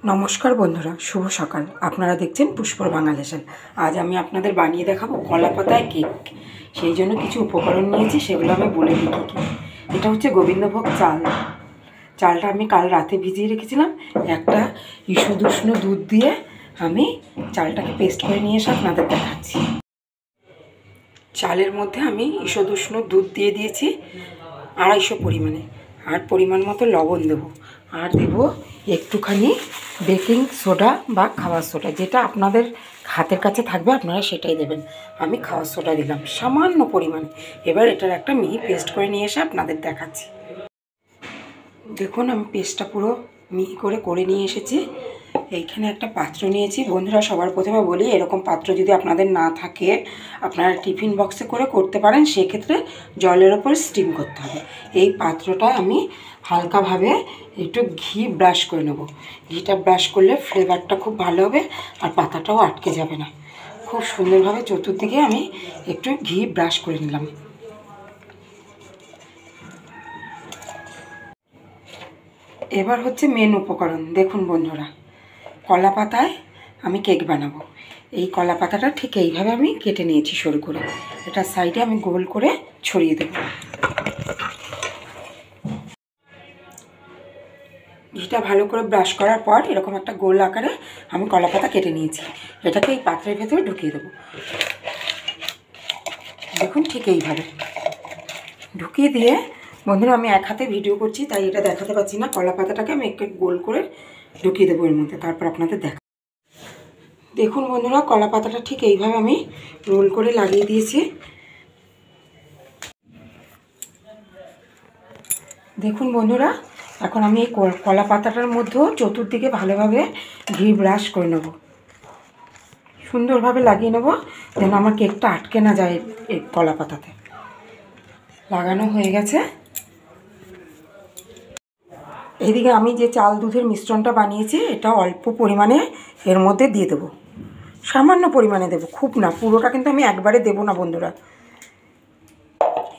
নমস্কার বন্ধুরা, শুভ সকাল। আপনারা দেখছেন পুষ্পর বাংলাদেশাল। আজ আমি আপনাদের বানিয়ে দেখাবো কলা পাতায় কেক। সেই জন্য কিছু উপকরণ নিয়েছি, সেগুলো আমি বলে দিই কী কী। এটা হচ্ছে গোবিন্দভোগ চাল। চালটা আমি কাল রাতে ভিজিয়ে রেখেছিলাম। একটা ঈষদুষ্ণ দুধ দিয়ে আমি চালটাকে পেস্ট করে নিয়ে এসে আপনাদের দেখাচ্ছি। চালের মধ্যে আমি ঈষদুষ্ণ দুধ দিয়ে দিয়েছি 250 পরিমাণে, আর পরিমাণ মতো লবণ দেবো, আর দেব একটুখানি বেকিং সোডা বা খাবার সোডা, যেটা আপনাদের হাতের কাছে থাকবে আপনারা সেটাই দেবেন। আমি খাবার সোডা দিলাম সামান্য পরিমাণে। এবার এটার একটা মিহি পেস্ট করে নিয়ে এসে আপনাদের দেখাচ্ছি। দেখুন, আমি পেস্টটা পুরো মিহি করে নিয়ে এসেছি। এইখানে একটা পাত্র নিয়েছি। বন্ধুরা, সবার প্রথমে বলি, এরকম পাত্র যদি আপনাদের না থাকে আপনারা টিফিন বক্সে করে করতে পারেন, সেক্ষেত্রে জলের ওপর স্টিম করতে হবে। এই পাত্রটা আমি হালকাভাবে একটু ঘি ব্রাশ করে নেব। ঘিটা ব্রাশ করলে ফ্লেভারটা খুব ভালো হবে, আর পাতাটাও আটকে যাবে না। খুব সুন্দরভাবে চতুর্দিকে আমি একটু ঘি ব্রাশ করে নিলাম। এবার হচ্ছে মেন উপকরণ। দেখুন বন্ধুরা, কলা পাতায় আমি কেক বানাবো। এই কলা পাতাটা ঠিক এইভাবে আমি কেটে নিয়েছি সরু করে। এটা সাইডে আমি গোল করে ছড়িয়ে দেব। ঘিটা ভালো করে ব্রাশ করার পর এরকম একটা গোল আকারে আমি কলা পাতা কেটে নিয়েছি। এটাকে এই পাত্রের ভেতরে ঢুকিয়ে দেবো। দেখুন, ঠিক এইভাবে ঢুকিয়ে দিয়ে, বন্ধুরা আমি এক হাতে ভিডিও করছি তাই এটা দেখাতে পাচ্ছি না। কলা পাতাটাকে আমি একটু গোল করে ঢুকিয়ে দেবো এর মধ্যে, তারপর আপনাদের দেখুন বন্ধুরা, কলা পাতাটা ঠিক এইভাবে আমি রোল করে লাগিয়ে দিয়েছি। দেখুন বন্ধুরা, এখন আমি এই কলা পাতাটার মধ্যেও চতুর্দিকে ভালোভাবে ঘি ব্রাশ করে নেব। সুন্দরভাবে লাগিয়ে নেব যেন আমার কেকটা আটকে না যায় এই কলা পাতাতে। লাগানো হয়ে গেছে। এইদিকে আমি যে চাল দুধের মিশ্রণটা বানিয়েছি এটা অল্প পরিমাণে এর মধ্যে দিয়ে দেবো। সামান্য পরিমাণে দেবো, খুব না। পুরোটা কিন্তু আমি একবারে দেবো না বন্ধুরা।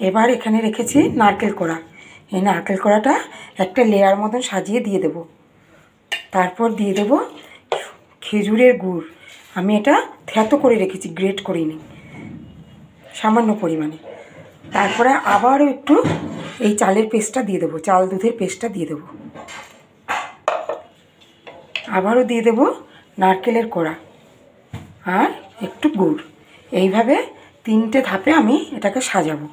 এবার এখানে রেখেছি নারকেল কোড়া। এই নারকেল কোড়াটা একটা লেয়ার মতন সাজিয়ে দিয়ে দেব। তারপর দিয়ে দেব খেজুরের গুড়। আমি এটা থ্যাতো করে রেখেছি, গ্রেট করিনি, সামান্য পরিমাণে। তারপরে আবারও একটু এই চালের পেস্টটা দিয়ে দেবো, চাল দুধের পেস্টটা দিয়ে দেবো। আবারও দিয়ে দেব নারকেলের কোড়া আর একটু গুড়। এইভাবে 3টে ধাপে আমি এটাকে সাজাবো।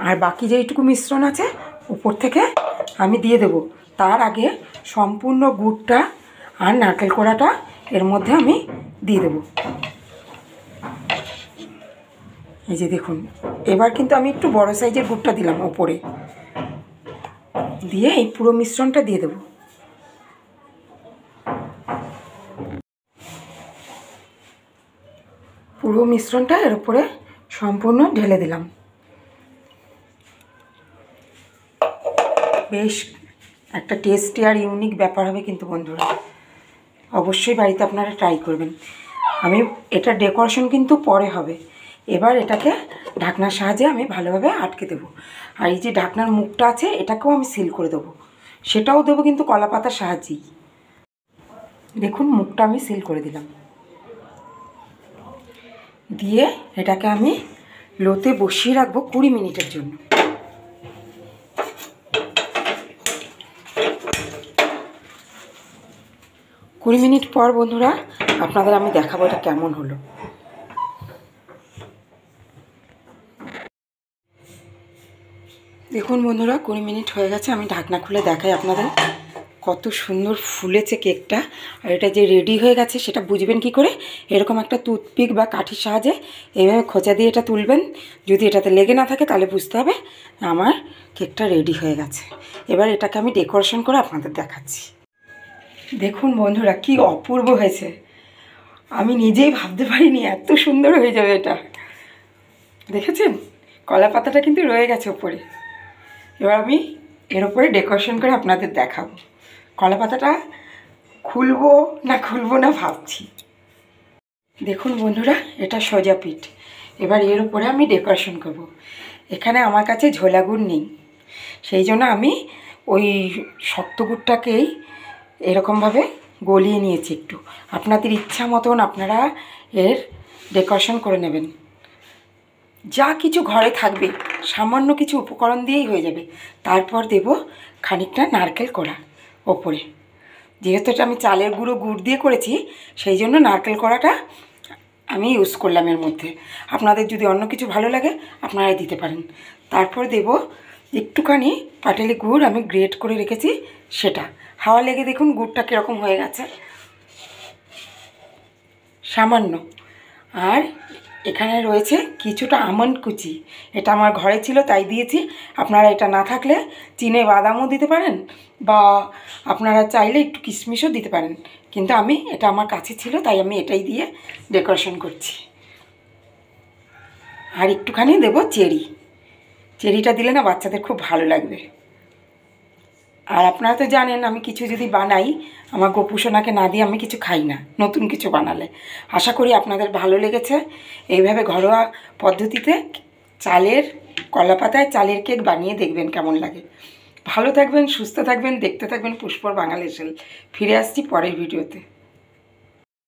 আর বাকি যেইটুকু মিশ্রণ আছে উপর থেকে আমি দিয়ে দেব। তার আগে সম্পূর্ণ গুড়টা আর নারকেল কোড়াটা এর মধ্যে আমি দিয়ে দেব। এই যে দেখুন, এবার কিন্তু আমি একটু বড় সাইজের গুড়টা দিলাম ওপরে, দিয়ে এই পুরো মিশ্রণটা দিয়ে দেব। পুরো মিশ্রণটা এর উপরে সম্পূর্ণ ঢেলে দিলাম। বেশ একটা টেস্টি আর ইউনিক ব্যাপার হবে কিন্তু বন্ধুরা, অবশ্যই বাড়িতে আপনারা ট্রাই করবেন। আমি এটা ডেকোরেশন কিন্তু পরে হবে। এবার এটাকে ঢাকনার সাহায্যে আমি ভালোভাবে আটকে দেবো। আর এই যে ঢাকনার মুখটা আছে এটাকেও আমি সিল করে দেবো। সেটাও দেবো কিন্তু কলা পাতার সাহায্যেই। দেখুন, মুখটা আমি সিল করে দিলাম। দিয়ে এটাকে আমি লোতে বসিয়ে রাখবো 20 মিনিটের জন্য। 20 মিনিট পর বন্ধুরা আপনাদের আমি দেখাবো এটা কেমন হলো। দেখুন বন্ধুরা, 20 মিনিট হয়ে গেছে। আমি ঢাকনা খুলে দেখাই আপনাদের কত সুন্দর ফুলেছে কেকটা। আর এটা যে রেডি হয়ে গেছে সেটা বুঝবেন কি করে? এরকম একটা টুথপিক বা কাঠির সাহায্যে এইভাবে খোঁচা দিয়ে এটা তুলবেন। যদি এটাতে লেগে না থাকে তাহলে বুঝতে হবে আমার কেকটা রেডি হয়ে গেছে। এবার এটাকে আমি ডেকোরেশন করে আপনাদের দেখাচ্ছি। দেখুন বন্ধুরা, কি অপূর্ব হয়েছে। আমি নিজেই ভাবতে পারিনি এত সুন্দর হয়ে যাবে এটা। দেখেছেন, কলা পাতাটা কিন্তু রয়ে গেছে ওপরে। এবার আমি এর উপরে ডেকোরেশন করে আপনাদের দেখাবো। কলা পাতাটা খুলবো না ভাবছি। দেখুন বন্ধুরা, এটা সোজা পিঠ। এবার এর উপরে আমি ডেকোরেশন করব। এখানে আমার কাছে ঝোলা গুড় নেই, সেই জন্য আমি ওই শক্ত গুড়টাকেই এরকমভাবে গলিয়ে নিয়েছি একটু। আপনাদের ইচ্ছা মতন আপনারা এর ডেকোরেশন করে নেবেন। যা কিছু ঘরে থাকবে সামান্য কিছু উপকরণ দিয়েই হয়ে যাবে। তারপর দেব খানিকটা নারকেল কোড়া ওপরে। যেহেতু এটা আমি চালের গুড় দিয়ে করেছি, সেই জন্য নারকেল কোড়াটা আমি ইউজ করলাম এর মধ্যে। আপনাদের যদি অন্য কিছু ভালো লাগে আপনারাই দিতে পারেন। তারপর দেব একটুখানি পাটালি গুড় আমি গ্রেট করে রেখেছি সেটা। হাওয়া লেগে দেখুন গুড়টা কীরকম হয়ে গেছে, সামান্য। আর এখানে রয়েছে কিছুটা আমন্ড কুচি, এটা আমার ঘরে ছিল তাই দিয়েছি। আপনারা এটা না থাকলে চিনে বাদামও দিতে পারেন, বা আপনারা চাইলে একটু কিশমিশও দিতে পারেন, কিন্তু আমি এটা আমার কাছে ছিল তাই আমি এটাই দিয়ে ডেকোরেশন করছি। আর একটুখানি দেব চেরিটা দিলে না বাচ্চাদের খুব ভালো লাগবে। আর আপনারা তো জানেন আমি কিছু যদি বানাই আমার গপু সোনাকে না দিয়ে আমি কিছু খাই না, নতুন কিছু বানালে। আশা করি আপনাদের ভালো লেগেছে। এইভাবে ঘরোয়া পদ্ধতিতে কলাপাতায় চালের কেক বানিয়ে দেখবেন কেমন লাগে। ভালো থাকবেন, সুস্থ থাকবেন, দেখতে থাকবেন পুষ্পর বাঙালি সেল। ফিরে আসছি পরের ভিডিওতে।